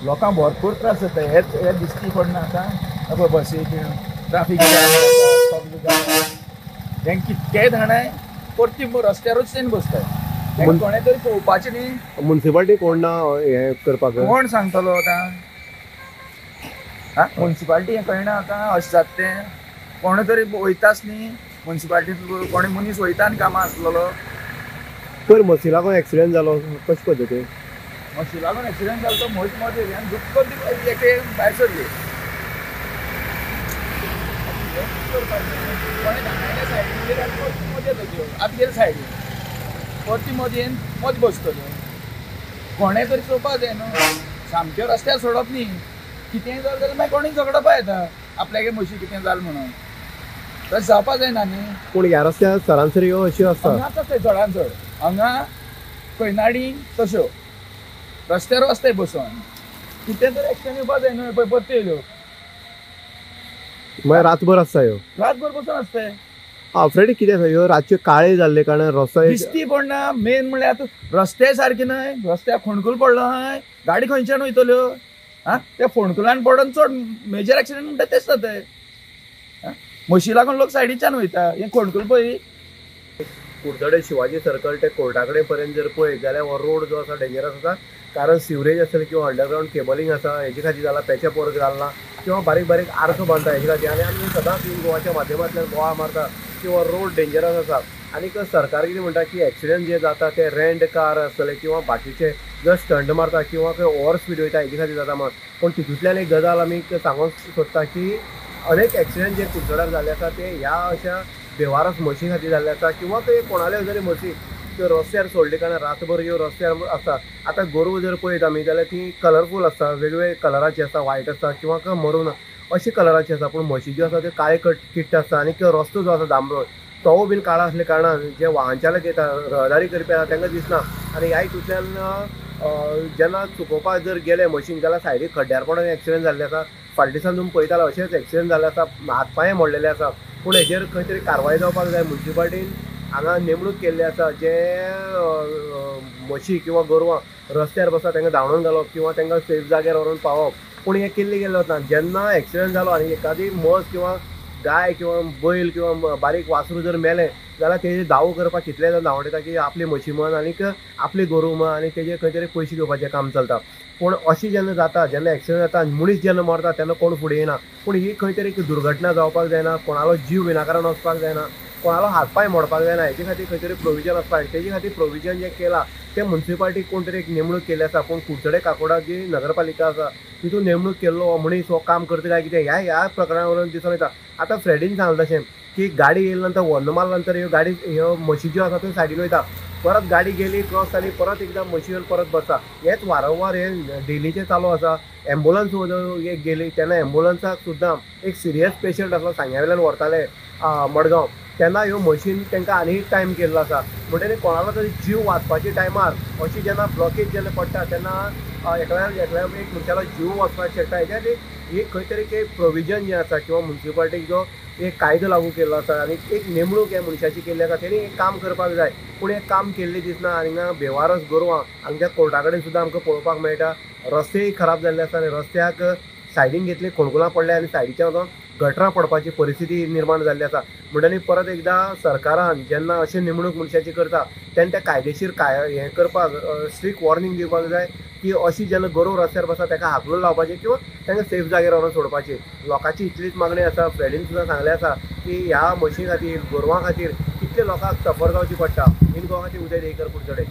लोकांक भरपूर त्रास जाता हे दिश्टी पडना आतां बसीक ट्राफीक तेंक कितकेय जाणाय परती रस्त्यारूच तेणी बसतात तेंका कोणें तरी पळोवपाचें न्ही म्युन्सिपालिटी कोण ना हे करपाक कोण सांगतलो आतां म्युन्सिपालिटी हें कळना आतां अशें जाता तें कोण तरी वयताच न्ही म्युन्सिपालिटींत कोणी मनीस वयता आनी कामां आसलेलो पयर मसी लागून एक्सिडेंट जालो कशे पद्दतीन मशी लागून एक्सिडेंट जालो तो मयत मत येयली आनी दुख्ख एके भायर सरली कोणें धांगयल्या सायडीन गेली आनी परती मत येतल्यो आतां गेले सायडीन परती मदीन मत बसतल्यो कोणें तरी चोवपाक जाय न्हू सामक्यो रस्त्यार सोडप न्ही कितेंय जालें जाल्यार मागीर कोणीय झगडपा येता आपल्यागे म्हशी कितें जालें म्हणून तशें जावपाक जायना न्ही पूण ह्या रस्त्यार सरासरी ह्यो अश्यो आसता हांगा आतां थंय चडान चड हांगा खंयनाडी तश्यो रस्त्यार वसताय बसून कितें तरी एक्शन येवपाक जाय न्हू पळय परती येयल्यो मागीर रातभर आसता ह्यो रातभर बसून आसताय फ्रेंड कितें ह्यो रातच्यो काळे जाल्ले कारणान रस्तो दिश्टी पडना मेन म्हणल्यार आतां रस्ते सारके न्हय रस्त्याक फोंडकूल पडलो न्हय गाडी खंयच्यान वयतल्यो त्या फोंडकुलान पडोन चड मेजर एक्सिडेंट म्हणटा तेच जाताय म्हशी लागून लोक सायडीच्यान वयता हे फोंडकूल पळय कुडचडे शिवाजी सर्कल ते कोर्टा कडेन पर्यंत जर पळयत जाल्यार हो रोड जो आसा डेंजरस आसा कारण सिवरेज आसतलें किंवा अंडरग्रावंड केबलिंग आसा हेजे खातीर जाला पॅचअप वर्क जालना किंवा बारीक बारीक आर्क बांदता हेजे खातीर आनी आमी सदांच गोवाच्या माध्यमांतल्यान बोवाळ मारता की हो रोड डेंजरस आसा आनीक सरकार कितें म्हणटा की एक्सिडेंट जे जाता ते रेंट कार आसतले किंवा बाकीचे जर स्टंट मारता किंवा खंय ओवर स्पीड वयता हेजे खातीर जाता म्हण पूण तितूंतल्यान एक गजाल आमी सांगूंक सोदता की अनेक एक्सिडेंट जे कुडचड्यार जाल्ले आसा ते ह्या अशा बेवारस म्हशी खातीर जाल्ले आसा किंवा खंय कोणाले जरी म्हशी त्यो रस्त्यार सोडले कारण रातभर ह्यो रस्त्यार आसता आतां गोरवां जर पळयत आमी जाल्यार ती कलरफूल आसता वेगवेगळे कलराची आसता व्हायट आसता किंवा मरून अशी कलराची आसता पूण म्हशी ज्यो आसा त्यो काळे किट्ट आसता आनी रस्तो जो आसा डांबरो तोवूय बीन काळो आसले कारणान जे वाहन चालक येता रहदारी करपी आसा तांकां दिसना आनी ह्या हितूंतल्यान जेन्ना चुकोवपाक जर गेले मशीन जाल्यार सायडीक खड्ड्यार पडून एक्सिडेंट जाल्ले आसा फाटल्या दिसान तुमी पळयताले अशेंच एक्सिडेंट जाल्ले आसा हातपांय मोडलेले आसा पूण हेजेर खंय तरी कारवाय जावपाक जाय म्युन्सिपालिटीन हांगा नेमणूक केल्ली आसा जे म्हशी किंवा गोरवां रस्त्यार बसता तांकां धांवडावन घालप किंवा तांकां सेफ जाग्यार व्हरून पावप पूण हें केल्लें गेल्लें वता जेन्ना एक्सिडेंट जालो आनी एखादी म्हस किंवा गाय किंवा बैल किंवा बारीक वासरू जर मेलें जाल्यार तेजे धावो करपाक कितले जाण धांवडयता की आपली म्हशी म्हण आनीक आपली गोरवां म्हण आनी तेजे खंय तरी पयशे घेवपाचें काम चलता पूण अशी जेन्ना जाता जेन्ना एक्सिडेंट जाता मनीस जेन्ना मरता तेन्ना कोण फुडें येना पूण ही खंय तरी दुर्घटना जावपाक जायना कोणालो जीव विनाकारण वचपाक जायना कोणालो हातपांय मोडपाक जायना हेजे खातीर खंय तरी प्रोविजन आसपाक तेजे खातीर प्रोविजन जें केलां तें म्युन्सिपालिटीक कोण तरी एक नेमणूक केल्ली आसा पूण कुडचडे काकोडा जी नगरपालिका आसा तितून नेमणूक केल्लो हो मनीस हो काम करता काय कितें ह्या प्रकरणावरून दिसून येता आतां फ्रेडीन सांगलें तशें की गाडी येयले नंतर व्हरन मारले नंतर ह्यो गाडी ह्यो म्हशी ज्यो आसा त्यो सायडीन वयता परत गाडी गेली क्रॉस जाली परत एकदां म्हशीवर परत बसता हेच वारंवार हे डेलीचें चालू आसा एम्बुलन्स एक गेली तेन्ना एम्बुलन्साक सुद्दां एक सिरियस पेशंट आसलो सांग्या वयल्यान व्हरताले मडगांव तेन्ना ह्यो मशीन तांकां आनी टायम केल्लो आसा म्हणटकीर कोणालो तरी जीव वाचपाच्या टायमार अशी जेन्ना ब्लॉकेज जेन्ना पडटा तेन्ना एकल्या एक मनशालो जीव वचपाक शकता हेच्या खातीर ही खंय तरी एक प्रोविजन जें आसा किंवा म्युन्सिपालिटीक जो एक कायदो लागू केल्लो आसा आनी एक नेमणूक ह्या मनशाची केल्ली आसा तेणी एक काम करपाक जाय पूण एक काम केल्लें दिसना हांगा बेवारस गोरवां हांगच्या कोर्टा कडेन सुद्दां आमकां पळोवपाक मेळटा रस्तेय खराब जाल्ले आसा आनी रस्त्याक सायडीन घेतली खोणकुलां पडल्या आनी सायडीच्या वचोन गटरां पडपाची परिस्थिती निर्माण जाल्ली आसा म्हणटनी परत एकदां सरकारान जेन्ना अशी नेमणूक मनशाची करता तेन्ना त्या कायदेशीर हें करपाक स्ट्रिक्ट वॉर्निंग दिवपाक जाय की अशी जेन्ना गोरवां रस्त्यार बसता ताका हाकलून लावपाचें किंवा तांकां सेफ जाग्यार व्हरून सोडपाचें लोकांची इतलीच मागणी आसा फ्रेडीन सुद्दां सांगलें आसा की ह्या म्हशी खातीर गोरवां खातीर कितले लोकांक सफर जावची पडटा इन गोवा खातीर उदय देयकर कुडचडे.